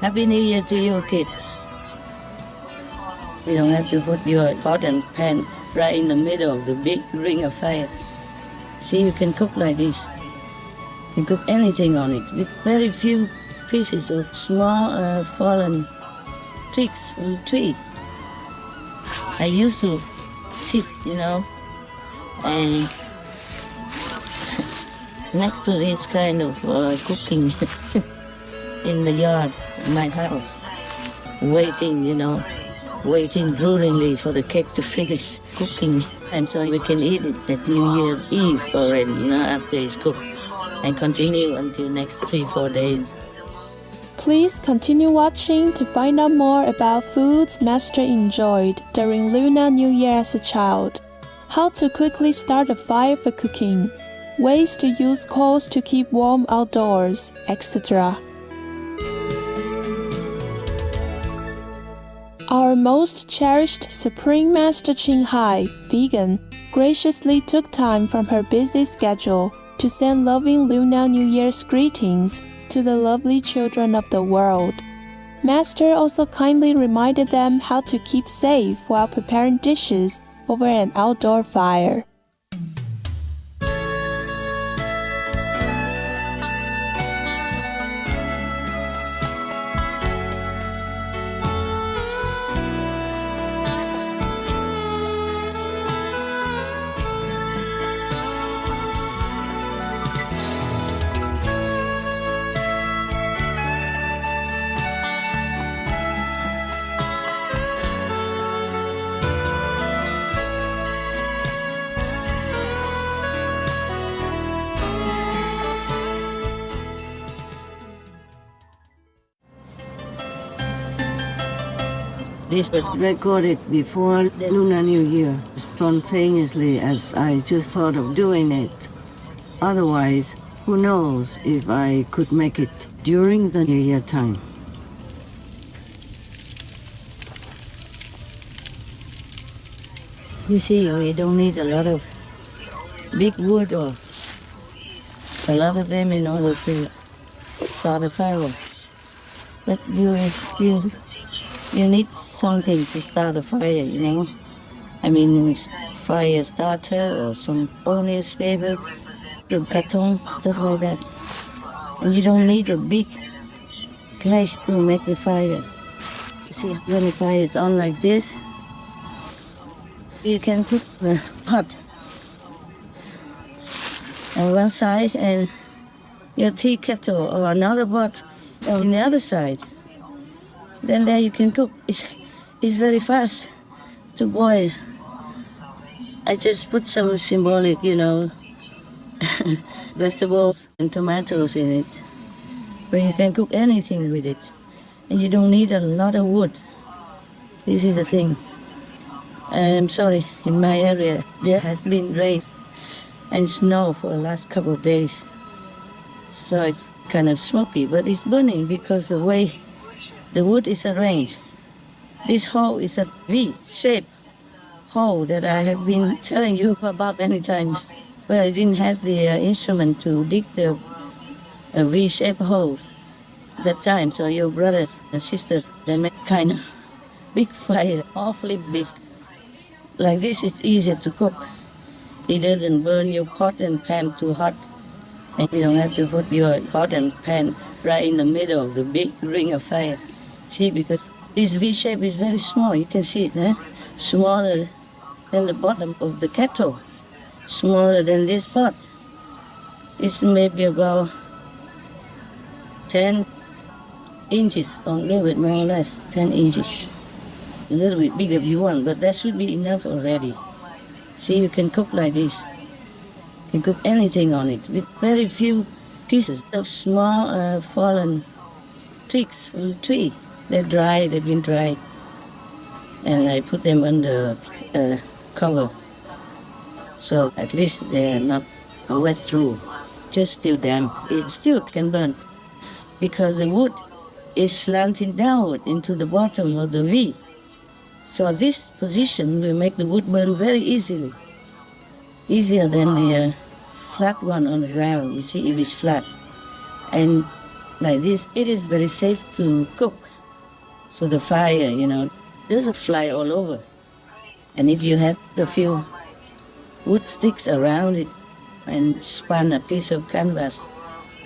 Happy New Year to you, kids. You don't have to put your pot and pan right in the middle of the big ring of fire. See, you can cook like this. You can cook anything on it with very few pieces of small fallen twigs from the tree. I used to sit, and next to this kind of cooking in the yard of my house, waiting droolingly for the cake to finish cooking, and so we can eat it at New Year's Eve already, after it's cooked, and continue until next 3-4 days. Please continue watching to find out more about foods Master enjoyed during Lunar New Year as a child, how to quickly start a fire for cooking, ways to use coals to keep warm outdoors, etc. Our most cherished Supreme Master Ching Hai, vegan, graciously took time from her busy schedule to send loving Lunar New Year's greetings to the lovely children of the world. Master also kindly reminded them how to keep safe while preparing dishes over an outdoor fire. This was recorded before the Lunar New Year, spontaneously as I just thought of doing it. Otherwise, who knows if I could make it during the New Year time. You see, we don't need a lot of big wood or a lot of them in order to start a fire. But you need something to start a fire, I mean, fire starter or some old newspaper, some carton, stuff like that. And you don't need a big place to make the fire. You see, when the fire is on like this, you can put the pot on one side and your tea kettle or another pot on the other side. Then there you can cook. It's very fast to boil. I just put some Symbolic, vegetables and tomatoes in it. But you can cook anything with it. And you don't need a lot of wood. This is the thing. I'm sorry, in my area there has been rain and snow for the last couple of days. So it's kind of smoky, but it's burning because the way the wood is arranged. This hole is a V-shaped hole that I have been telling you about many times, but I didn't have the instrument to dig the V-shaped hole that time. So your brothers and sisters, they make kind of big fire, awfully big. Like this, it's easier to cook. It doesn't burn your pot and pan too hot, and you don't have to put your pot and pan right in the middle of the big ring of fire. See, because this V shape is very small, you can see it, smaller than the bottom of the kettle, smaller than this pot. It's maybe about 10 inches, or a little bit more or less, 10 inches. A little bit bigger if you want, but that should be enough already. See, you can cook like this. You can cook anything on it with very few pieces of small fallen twigs from the tree. They're dry, they've been dried. And I put them under cover. So at least they're not wet through, just still damp. It still can burn because the wood is slanting downward into the bottom of the V. So this position will make the wood burn very easily. Easier than the flat one on the ground, you see, if it's flat. And like this, it is very safe to cook. So the fire, there's a fly all over. And if you have a few wood sticks around it and span a piece of canvas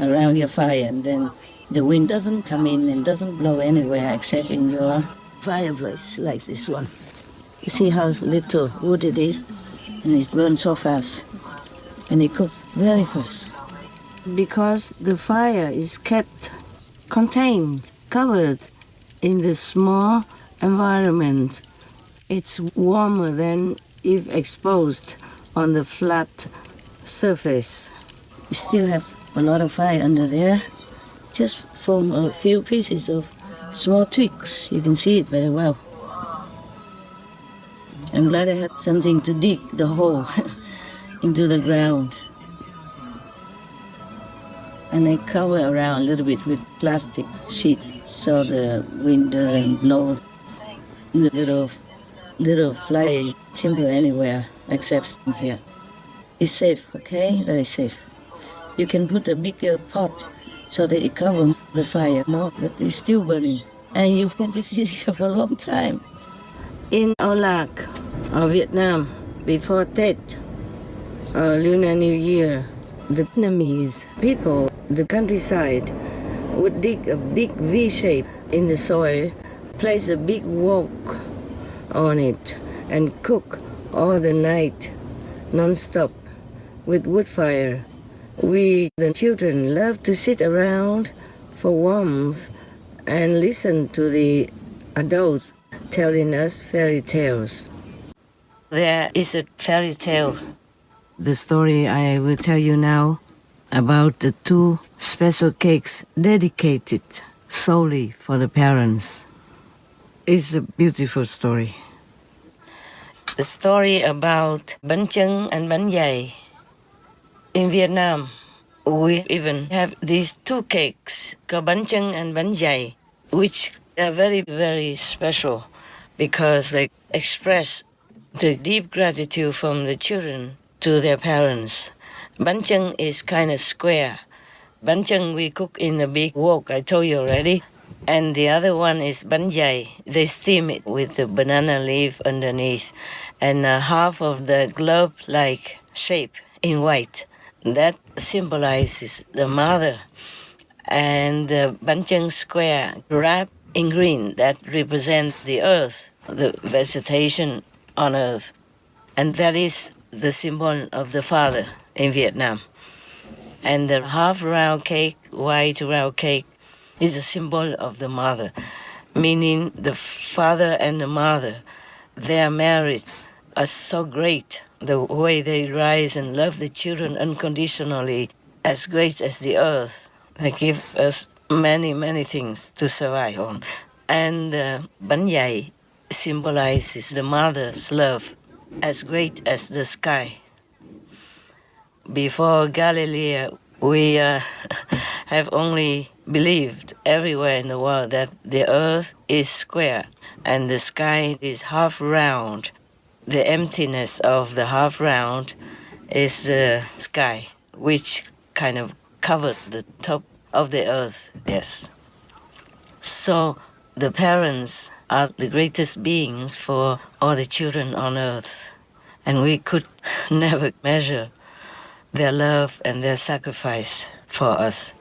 around your fire, and then the wind doesn't come in and doesn't blow anywhere except in your fireplace like this one. You see how little wood it is, and it burns so fast, and it cooks very fast. Because the fire is kept contained, covered in the small environment, it's warmer than if exposed on the flat surface. It still has a lot of fire under there, just from a few pieces of small twigs. You can see it very well. I'm glad I had something to dig the hole into the ground. And I cover around a little bit with plastic sheet so the wind doesn't blow the little fly timber anywhere except here. It's safe, okay? Very safe. You can put a bigger pot so that it covers the fire more, but it's still burning. And you can see it for a long time. In Olac, or Vietnam, before Tết, or Lunar New Year, the Vietnamese people, the countryside, would dig a big V shape in the soil, place a big wok on it, and cook all the night, non-stop, with wood fire. We, the children, love to sit around for warmth and listen to the adults telling us fairy tales. There is a fairy tale, the story I will tell you now, about the two special cakes dedicated solely for the parents. It's a beautiful story. The story about Banh Chung and Banh Dày. In Vietnam, we even have these two cakes called Banh Chung and Banh Dày, which are very, very special because they express the deep gratitude from the children to their parents. Banh Chung is kind of square. Banh Chung we cook in a big wok, I told you already. And the other one is Banh Dày. They steam it with the banana leaf underneath and half of the globe-like shape in white. That symbolizes the mother. And the Banh Chung square wrapped in green, that represents the earth, the vegetation on earth. And that is the symbol of the father in Vietnam. And the half round cake, white round cake, is a symbol of the mother, meaning the father and the mother, their marriage are so great, the way they rise and love the children unconditionally, as great as the earth. They give us many, many things to survive on. And Banh Dày symbolizes the mother's love, as great as the sky. Before Galilee, we have only believed everywhere in the world that the earth is square and the sky is half round. The emptiness of the half round is the sky, which kind of covers the top of the earth, yes. So the parents are the greatest beings for all the children on earth, and we could never measure their love and their sacrifice for us.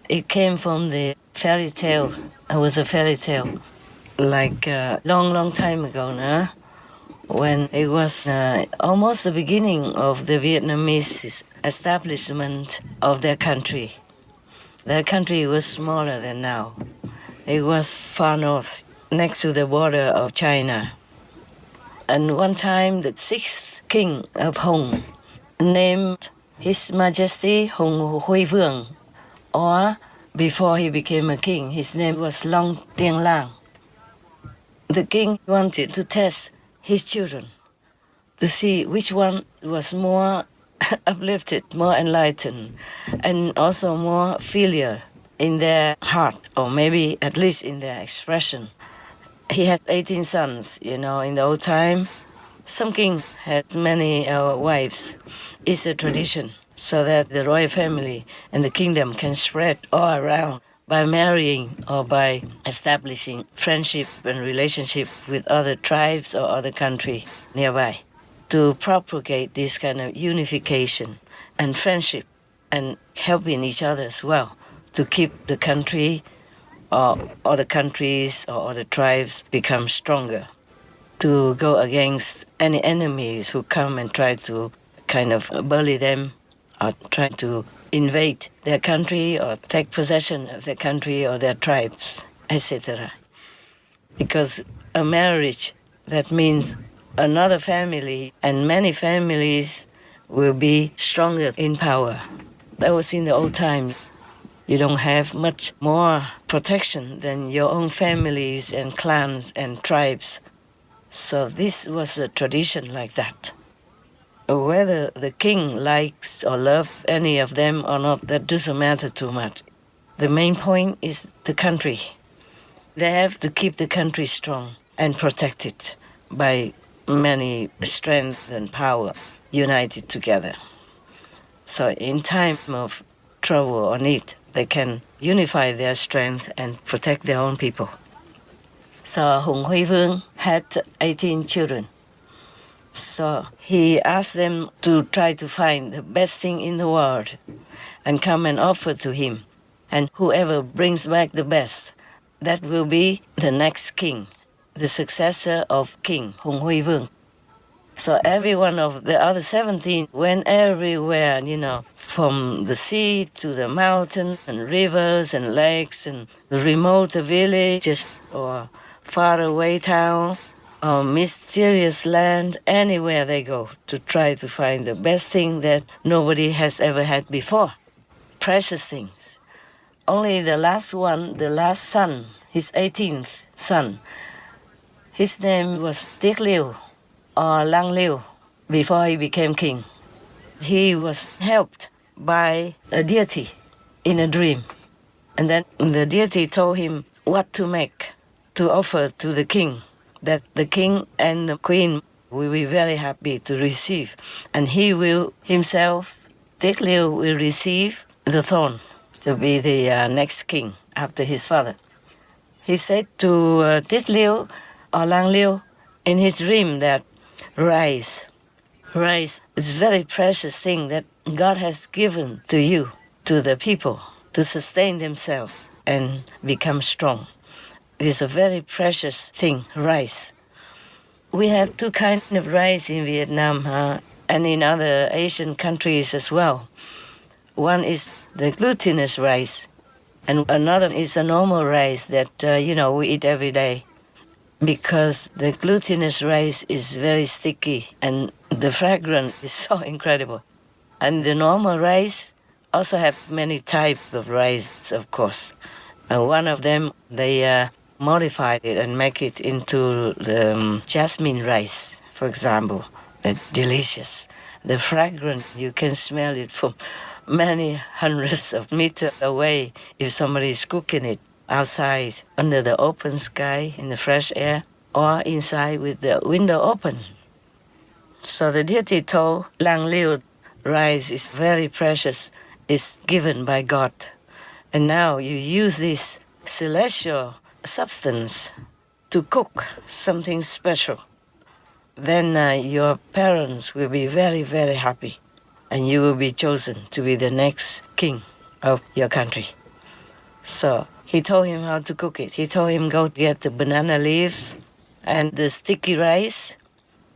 It came from the fairy tale. It was a fairy tale, like a long, long time ago now, when it was almost the beginning of the Vietnamese establishment of their country. Their country was smaller than now. It was far north, next to the border of China. And one time, the sixth king of Hong, named His Majesty Hùng Huy Vương, or before he became a king, his name was Long Tiên Lang. The king wanted to test his children to see which one was more uplifted, more enlightened, and also more filial in their heart, or maybe at least in their expression. He had 18 sons, in the old times. Some kings had many wives. It's a tradition. so that the royal family and the kingdom can spread all around by marrying or by establishing friendship and relationship with other tribes or other countries nearby, to propagate this kind of unification and friendship and helping each other as well to keep the country or other countries or other tribes become stronger, to go against any enemies who come and try to kind of bully them or try to invade their country or take possession of their country or their tribes, etc. Because a marriage, that means another family and many families will be stronger in power. That was in the old times. You don't have much more protection than your own families and clans and tribes. So this was a tradition like that. Whether the king likes or loves any of them or not, that doesn't matter too much. The main point is the country. They have to keep the country strong and protect it by many strength and power united together. So in time of trouble or need, they can unify their strength and protect their own people. So Hùng Huy Vương had 18 children. So he asked them to try to find the best thing in the world and come and offer to him. And whoever brings back the best, that will be the next king, the successor of King Hùng Huy Vương. So every one of the other 17 went everywhere, from the sea to the mountains and rivers and lakes and the remote villages or faraway towns or mysterious land, anywhere they go to try to find the best thing that nobody has ever had before. Precious things. Only the last one, the last son, his 18th son, his name was Tiết Liêu or Lang Liêu before he became king. He was helped by a deity in a dream. And then the deity told him what to make, to offer to the king, that the king and the queen will be very happy to receive. And he will himself, Tiết Liêu, will receive the throne to be the next king after his father. He said to Tiết Liêu or Lang Liêu in his dream that rice is a very precious thing that God has given to you, to the people, to sustain themselves and become strong. It is a very precious thing, rice. We have two kinds of rice in Vietnam and in other Asian countries as well. One is the glutinous rice, and another is a normal rice that, we eat every day. Because the glutinous rice is very sticky and the fragrance is so incredible. And the normal rice also have many types of rice, of course. And one of them, they modified it and make it into the jasmine rice, for example. That's delicious. The fragrance, you can smell it from many hundreds of meters away if somebody is cooking it outside under the open sky in the fresh air or inside with the window open. So the deity told Lang Liu, rice is very precious, it's given by God. And now you use this celestial substance to cook something special. Then your parents will be very, very happy and you will be chosen to be the next king of your country. So he told him how to cook it. He told him go get the banana leaves and the sticky rice.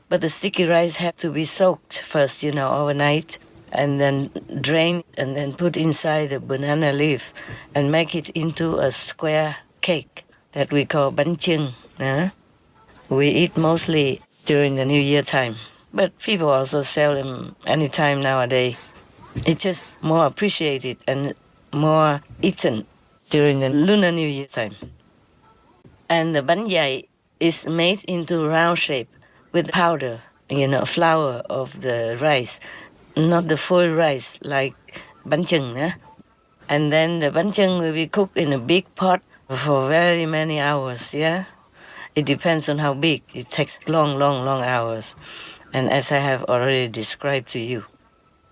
But the sticky rice had to be soaked first, overnight, and then drained and then put inside the banana leaves and make it into a square cake that we call Banh Chung. We eat mostly during the New Year time, but people also sell them anytime nowadays. It's just more appreciated and more eaten during the Lunar New Year time. And the bánh dày is made into round shape with powder, flour of the rice, not the full rice like Banh Chung. And then the Banh Chung will be cooked in a big pot for very many hours, It depends on how big. It takes long, long, long hours. And as I have already described to you.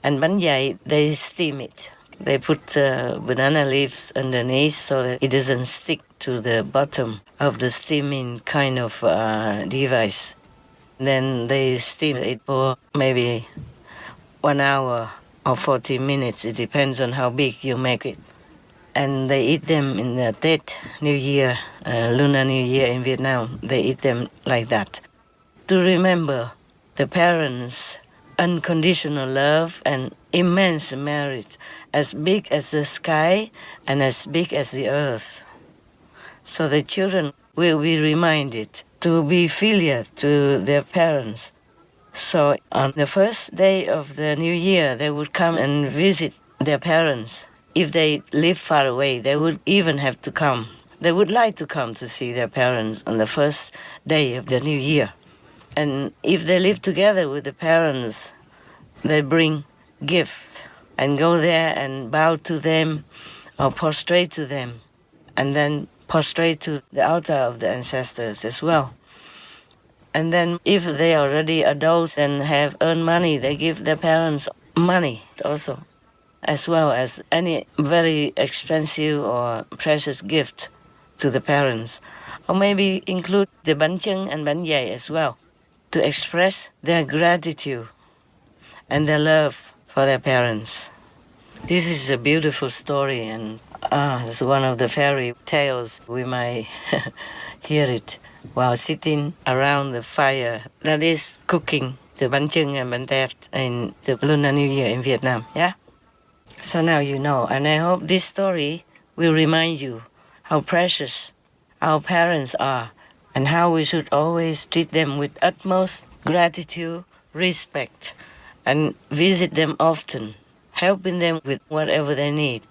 And Banh Yai, they steam it. They put banana leaves underneath so that it doesn't stick to the bottom of the steaming kind of device. Then they steam it for maybe 1 hour or 40 minutes. It depends on how big you make it. And they eat them in the Tết New Year, Lunar New Year in Vietnam. They eat them like that. To remember the parents' unconditional love and immense merit, as big as the sky and as big as the earth. So the children will be reminded to be filial to their parents. So on the first day of the new year, they would come and visit their parents. If they live far away, they would even have to come. They would like to come to see their parents on the first day of the new year. And if they live together with the parents, they bring gifts and go there and bow to them or prostrate to them, and then prostrate to the altar of the ancestors as well. And then if they are already adults and have earned money, they give their parents money also, as well as any very expensive or precious gift to the parents. Or maybe include the Banh Chung and Banh Yai as well, to express their gratitude and their love for their parents. This is a beautiful story, and it's one of the fairy tales. We might hear it while sitting around the fire that is cooking the Banh Chung and Banh Tét in the Lunar New Year in Vietnam. Yeah? So now you know, and I hope this story will remind you how precious our parents are and how we should always treat them with utmost gratitude, respect, and visit them often, helping them with whatever they need,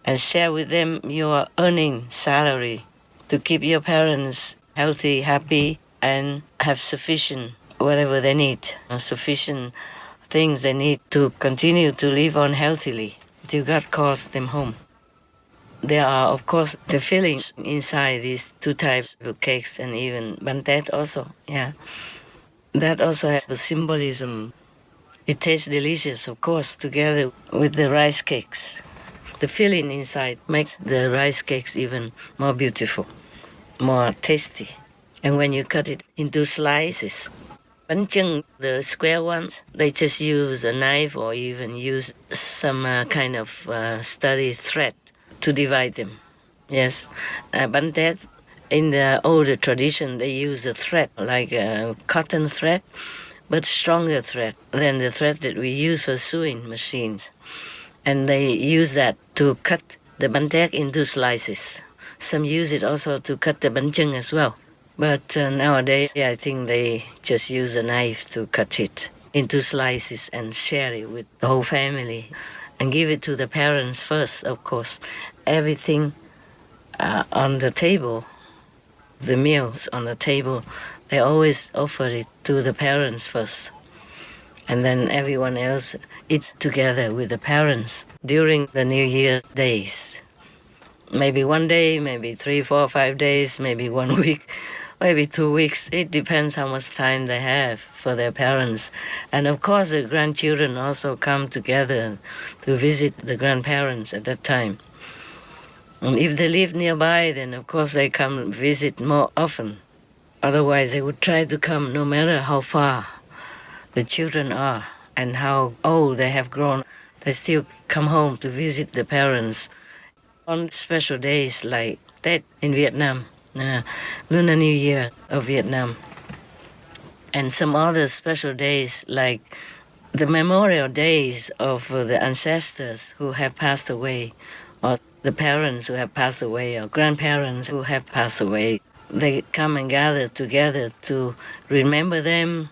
and share with them your earning salary to keep your parents healthy, happy, and have sufficient whatever they need, sufficient things they need to continue to live on healthily till God calls them home. There are, of course, the fillings inside these two types of cakes and even Banh Tét also, yeah. That also has a symbolism. It tastes delicious, of course, together with the rice cakes. The filling inside makes the rice cakes even more beautiful, more tasty. And when you cut it into slices, Banh Chung, the square ones, they just use a knife or even use some kind of sturdy thread to divide them. Yes, Banh Tét, in the older tradition, they use a thread, like a cotton thread, but stronger thread than the thread that we use for sewing machines. And they use that to cut the Banh Tét into slices. Some use it also to cut the Banh Chung as well. But nowadays, I think they just use a knife to cut it into slices and share it with the whole family and give it to the parents first, of course. Everything on the table, the meals on the table, they always offer it to the parents first. And then everyone else eats together with the parents during the New Year days. Maybe 1 day, maybe 3, 4, 5 days, maybe 1 week, maybe 2 weeks. It depends how much time they have for their parents. And of course, the grandchildren also come together to visit the grandparents at that time. And if they live nearby, then of course they come visit more often. Otherwise, they would try to come no matter how far the children are and how old they have grown. They still come home to visit the parents on special days like Tết in Vietnam, Lunar New Year of Vietnam, and some other special days like the memorial days of the ancestors who have passed away, or the parents who have passed away, or grandparents who have passed away. They come and gather together to remember them,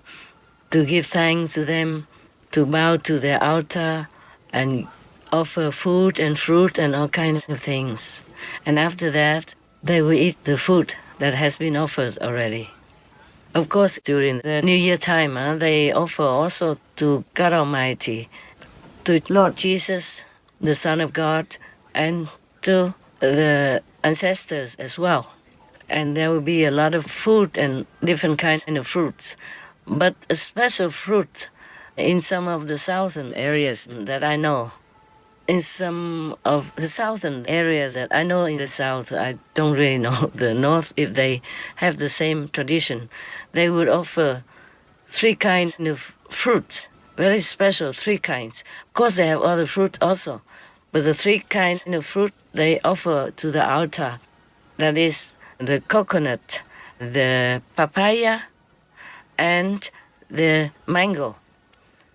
to give thanks to them, to bow to their altar, and offer food and fruit and all kinds of things. And after that, they will eat the food that has been offered already. Of course, during the New Year time, they offer also to God Almighty, to Lord Jesus, the Son of God, and to the ancestors as well. And there will be a lot of food and different kinds of fruits. But a special fruit in some of the southern areas that I know. In some of the southern areas that I know in the south, I don't really know the north if they have the same tradition. They would offer 3 kinds of fruit, very special 3 kinds. Of course, they have other fruit also, but the 3 kinds of fruit they offer to the altar, that is the coconut, the papaya, and the mango.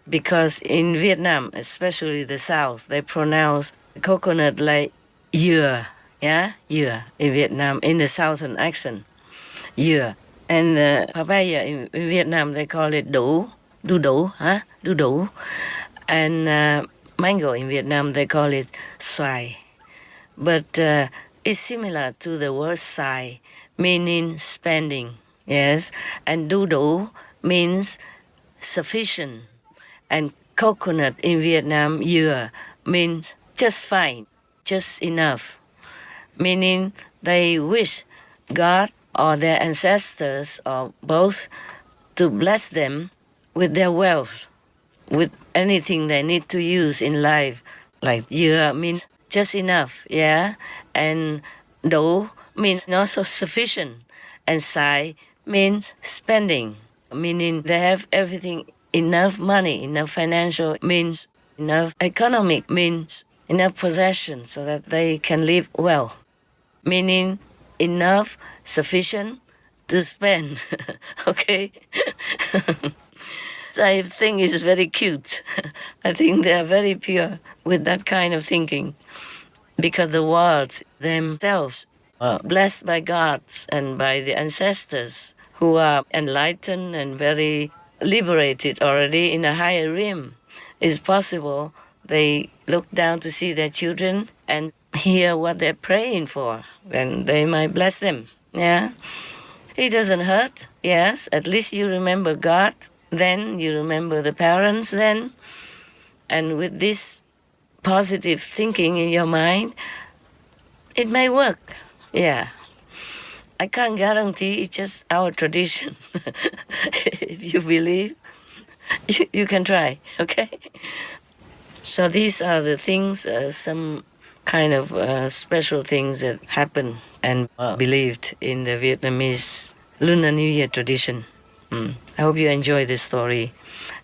Because in Vietnam, especially the south, they pronounce coconut like dừa, yeah, dừa in Vietnam, in the southern accent, dừa. And papaya in Vietnam, they call it đu, huh? Đu. And mango in Vietnam, they call it xoài. But it's similar to the word xài, meaning spending, yes. And đu means sufficient. And coconut in Vietnam, dừa, means just fine, just enough. Meaning they wish God or their ancestors or both to bless them with their wealth, with anything they need to use in life. Like dừa means just enough, yeah? And đủ means not so sufficient. And xài means spending, meaning they have everything, enough money, enough financial means, enough economic means, enough possession so that they can live well. Meaning enough, sufficient to spend. Okay? So I think it's very cute. I think they are very pure with that kind of thinking. Because the worlds themselves are blessed by gods and by the ancestors who are enlightened and very liberated already in a higher realm. It's possible they look down to see their children and hear what they're praying for, then they might bless them. Yeah, it doesn't hurt. Yes, at least you remember God, then you remember the parents then, and with this positive thinking in your mind, it may work. Yeah, I can't guarantee, it's just our tradition. If you believe, you can try, okay? So these are the things, some kind of special things that happen and believed in the Vietnamese Lunar New Year tradition. I hope you enjoy this story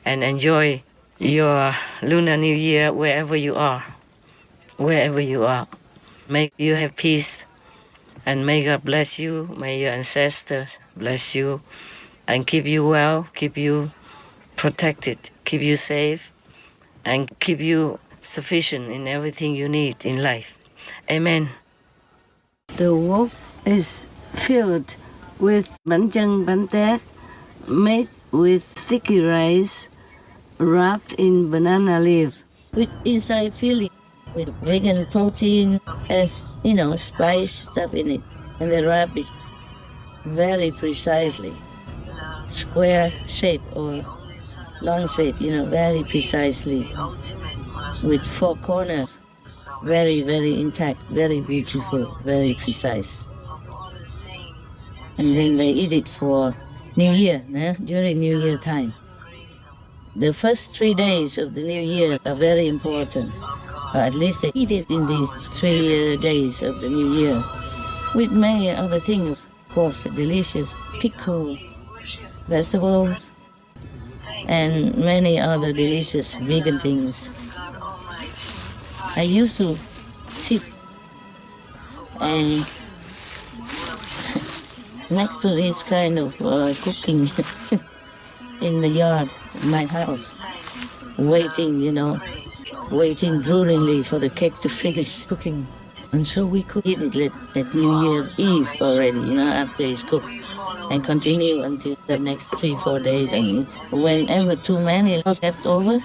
and enjoy your Lunar New Year wherever you are. Wherever you are. May you have peace. And may God bless you, may your ancestors bless you, and keep you well, keep you protected, keep you safe, and keep you sufficient in everything you need in life. Amen. The wok is filled with Banh Chung bánh tét made with sticky rice wrapped in banana leaves with inside filling with vegan protein as spice stuff in it, and they wrap it very precisely, square shape or long shape, very precisely, with 4 corners, very, very intact, very beautiful, very precise. And then they eat it for New Year, during New Year time. The first 3 days of the New Year are very important. At least they eat it in these 3 days of the New Year, with many other things, of course, delicious pickled vegetables, and many other delicious vegan things. I used to sit and next to this kind of cooking in the yard of my house, waiting, waiting drooling for the cake to finish cooking. And so we could eat it at New Year's Eve already, after it's cooked, and continue until the next 3-4 days. And whenever too many are left over,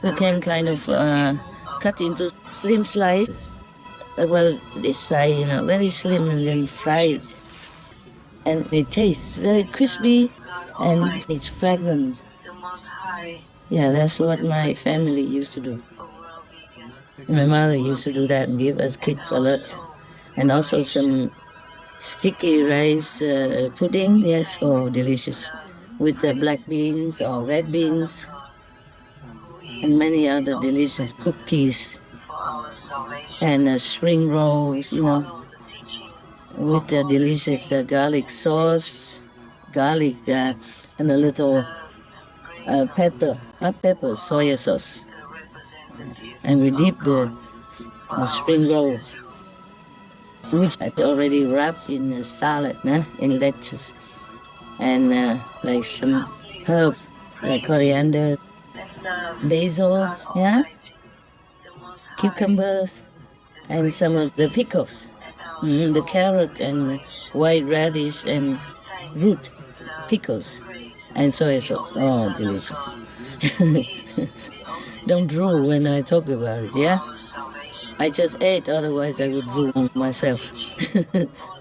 we can kind of cut into slim slices. Well, this size, very slim, and then fry it. And it tastes very crispy and it's fragrant. Yeah, that's what my family used to do. My mother used to do that and give us kids a lot. And also some sticky rice pudding. Yes, oh, delicious. with the black beans or red beans and many other delicious cookies and spring rolls, with the delicious garlic sauce, garlic and a little pepper, hot pepper, soya sauce. And we dip the spring rolls, which I already wrapped in salad, in lettuce, and like some herbs like coriander, basil, cucumbers, and some of the pickles, the carrot and white radish and root pickles, and soy sauce. Oh, delicious. Don't drool when I talk about it, yeah? I just ate, otherwise I would drool on myself.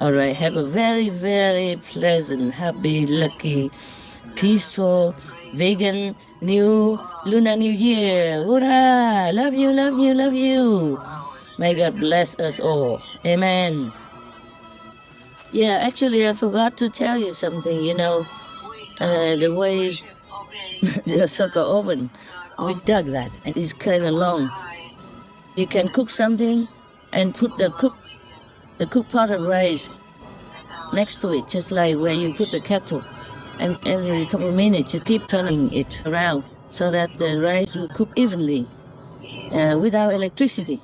All right, have a very, very pleasant, happy, lucky, peaceful, vegan, Lunar New Year. Hurrah! Love you, love you, love you. May God bless us all. Amen. Yeah, actually, I forgot to tell you something. The way the circle oven, we dug that, and it's kind of long. You can cook something and put the cook pot of rice next to it, just like where you put the kettle. And every couple of minutes, you keep turning it around so that the rice will cook evenly without electricity.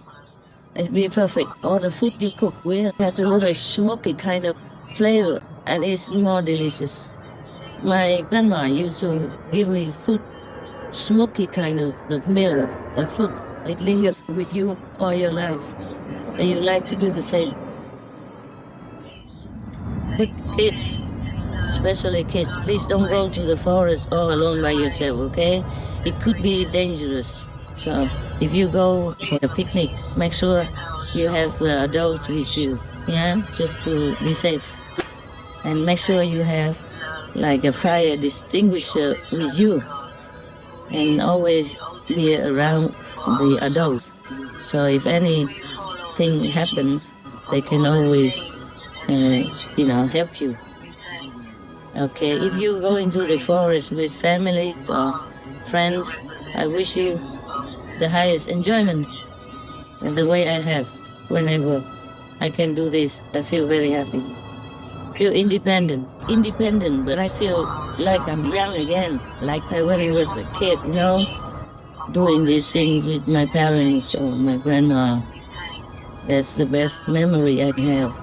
It'll be perfect. All the food you cook will have a little smoky kind of flavor, and it's more delicious. My grandma used to give me food, smoky kind of meal, food. It lingers with you all your life, and you like to do the same. But kids, especially kids, please don't go to the forest all alone by yourself, okay? It could be dangerous. So if you go for a picnic, make sure you have adults with you, just to be safe. And make sure you have like a fire extinguisher with you, and always be around the adults. So if anything happens, they can always, help you. Okay, if you go into the forest with family or friends, I wish you the highest enjoyment. And the way I have, whenever I can do this, I feel very happy. Feel independent, but I feel like I'm young again, like when I was a kid, doing these things with my parents or my grandma. That's the best memory I have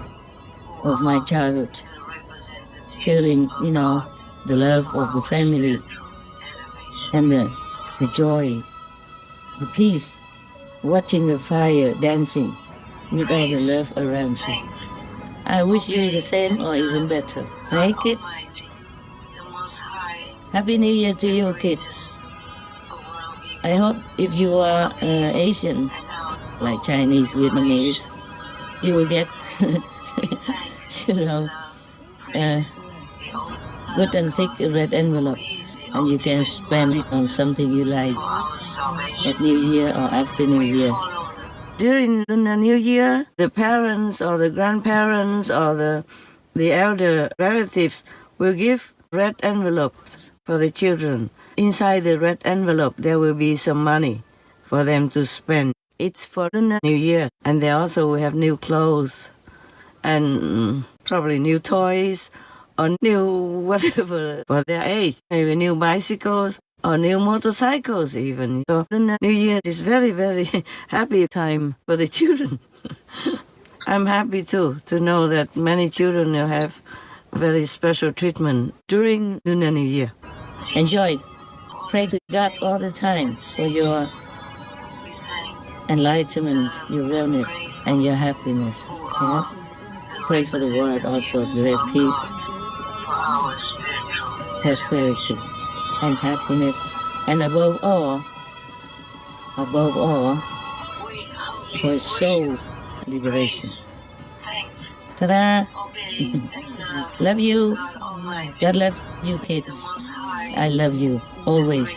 of my childhood. Feeling, the love of the family and the joy, the peace, watching the fire dancing with all the love around you. I wish you the same or even better. Hey, kids? Happy New Year to you, kids. I hope if you are Asian, like Chinese, Vietnamese, you will get, good and thick red envelope, and you can spend it on something you like at New Year or after New Year. During Lunar New Year, the parents or the grandparents or the elder relatives will give red envelopes for the children. Inside the red envelope, there will be some money for them to spend. It's for Lunar New Year, and they also will have new clothes and probably new toys or new whatever for their age, maybe new bicycles or new motorcycles even. So Lunar New Year is very, very happy time for the children. I'm happy too to know that many children will have very special treatment during Lunar New Year. Enjoy. Pray to God all the time for your enlightenment, your wellness, and your happiness. Yes? Pray for the world also to have peace, prosperity, and happiness, and above all, for soul's liberation. Ta-da! Love you. God loves you, kids. I love you, always.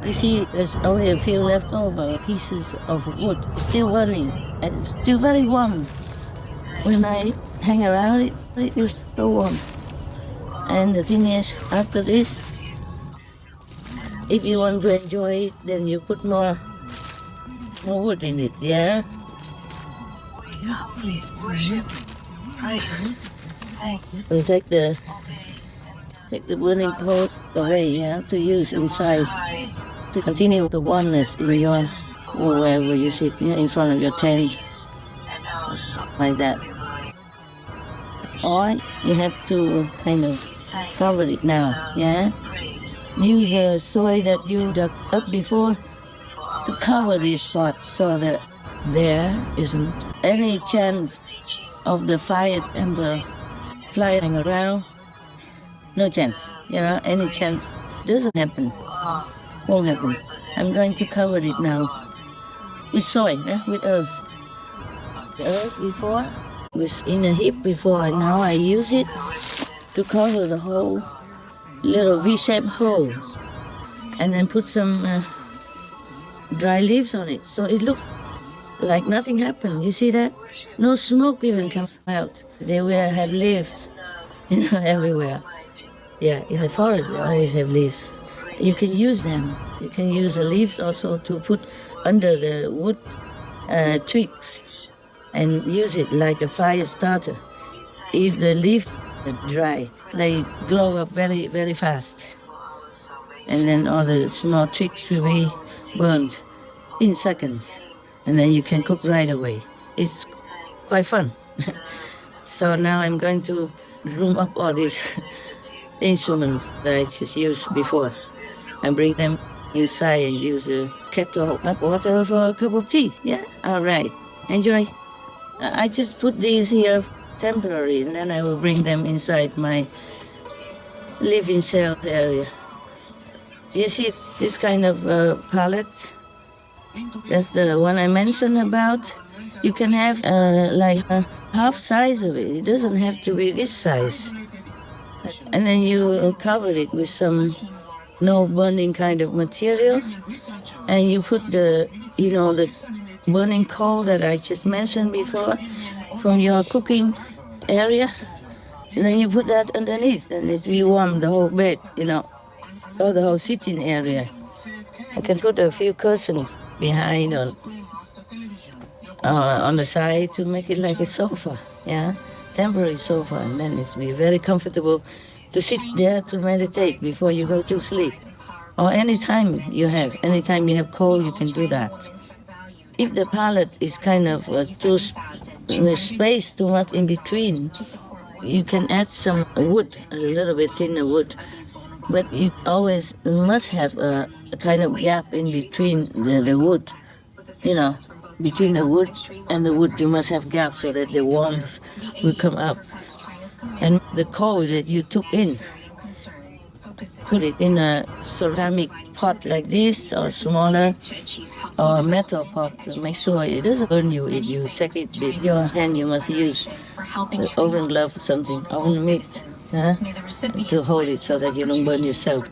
You see, there's only a few leftover pieces of wood, still burning, and still very warm. When I hang around it, it feels so warm. And the thing is, after this, if you want to enjoy it, then you put more wood in it, yeah? And take the burning coal away, yeah, to use inside to continue the oneness in your wherever you sit, yeah, in front of your tent, like that. Or you have to kind of cover it now, yeah? Use the soil that you dug up before to cover these spots so that there isn't any chance of the fire ember flying around. No chance, you know, any chance doesn't happen, won't happen. I'm going to cover it now with soil, with earth. The earth before was in a heap before, and now I use it to cover the whole little V-shaped holes, and then put some dry leaves on it, so it looks like nothing happened. You see that? No smoke even comes out. They will have leaves, everywhere. Yeah, in the forest they always have leaves. You can use them. You can use the leaves also to put under the wood twigs and use it like a fire starter. If the leaves are dry, they glow up very, very fast. And then all the small twigs will be burned in seconds. And then you can cook right away. It's quite fun. So now I'm going to room up all these instruments that I just used before and bring them inside and use a kettle of water for a cup of tea. Yeah, all right. Enjoy. I just put these here temporary, and then I will bring them inside my living cell area. You see this kind of palette? That's the one I mentioned about. You can have like a half size of it. It doesn't have to be this size. And then you cover it with some no burning kind of material, and you put the burning coal that I just mentioned before from your cooking area, and then you put that underneath, and it will warm the whole bed, or the whole sitting area. I can put a few cushions behind on the side to make it like a sofa, temporary sofa, and then it's be very comfortable to sit there to meditate before you go to sleep. Or anytime you have coal, you can do that. If the palette is kind of space too much in between, you can add some wood, a little bit thinner wood, but you always must have a kind of gap in between the wood, between the wood and the wood you must have gaps so that the warmth will come up. And the coal that you took in, put it in a ceramic pot like this, or smaller, or a metal pot. Make sure it doesn't burn you if you take it with your hand. You must use the oven glove or something, oven mitt, to hold it so that you don't burn yourself.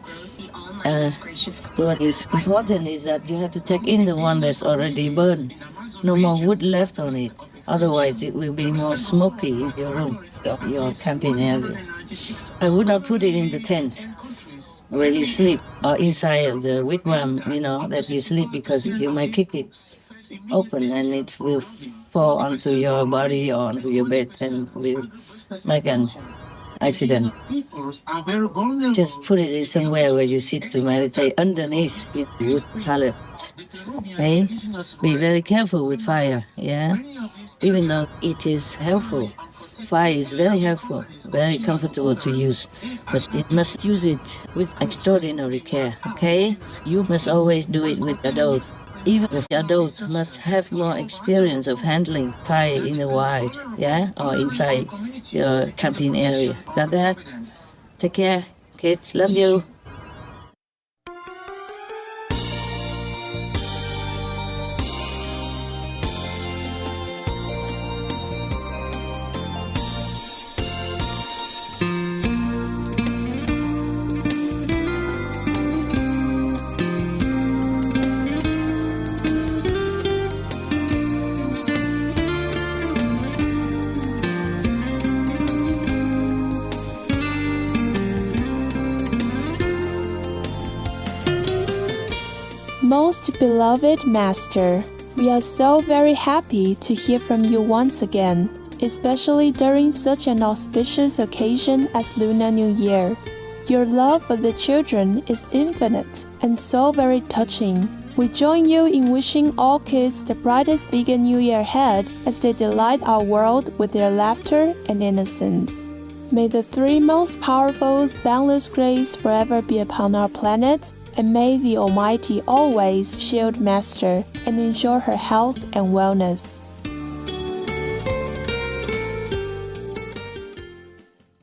What is important is that you have to take in the one that's already burned. No more wood left on it. Otherwise, it will be more smoky in your room, your camping area. I would not put it in the tent where you sleep, or inside of the wigwam, that you sleep, because you might kick it open and it will fall onto your body or onto your bed and will make an accident. Just put it in somewhere where you sit to meditate underneath with wood palette. Okay? Be very careful with fire, even though it is helpful. Fire is very helpful, very comfortable to use, but you must use it with extraordinary care, okay? You must always do it with adults. Even the adults must have more experience of handling fire in the wild, or inside your camping area. Got that? Take care, kids. Love you. Most beloved Master, we are so very happy to hear from you once again, especially during such an auspicious occasion as Lunar New Year. Your love for the children is infinite and so very touching. We join you in wishing all kids the brightest vegan New Year ahead as they delight our world with their laughter and innocence. May the three most powerful, boundless grace forever be upon our planet, and may the Almighty always shield Master and ensure her health and wellness.